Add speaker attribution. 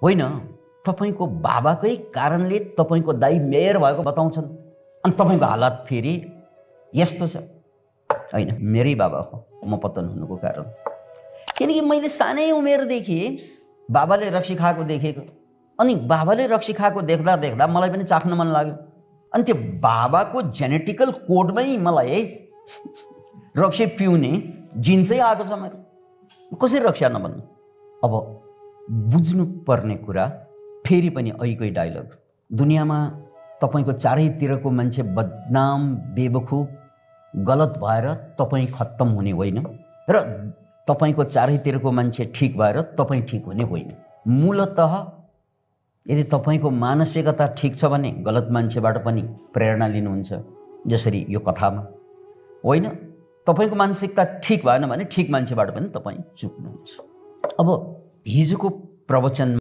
Speaker 1: होइन, तपाईँको बाबाकै कारणले तपाईँको दाइ मेयर भएको बताउँछन्, अनि तपाईँको हालत फेरि यस्तो छ। होइन, मेरै बाबा हो म पतन हुनुको कारण, किनकि मैले सानै उमेरदेखि बाबाले रक्सी खाएको देखेको, अनि बाबाले रक्सी खाएको देख्दा देख्दा मलाई पनि चाख्न मन लाग्यो, अनि त्यो बाबाको जेनेटिकल कोडमै मलाई रक्सी पिउने जिन्सै आएको छ मेरो। कसरी रक्षा नभन्नु? अब बुझ्नुपर्ने कुरा फेरि पनि अहिकै डायलग, दुनियाँमा तपाईँको चारैतिरको मान्छे बदनाम बेवकुफ गलत भएर तपाईँ खत्तम हुने होइन, र तपाईँको चारैतिरको मान्छे ठिक भएर तपाईँ ठिक हुने होइन। मूलतः यदि तपाईँको मानसिकता ठिक छ भने गलत मान्छेबाट पनि प्रेरणा लिनुहुन्छ, जसरी यो कथामा। होइन, तपाईँको मानसिकता ठिक भएन भने ठिक मान्छेबाट पनि तपाईँ चुक्नुहुन्छ। अब हिजोको प्रवचन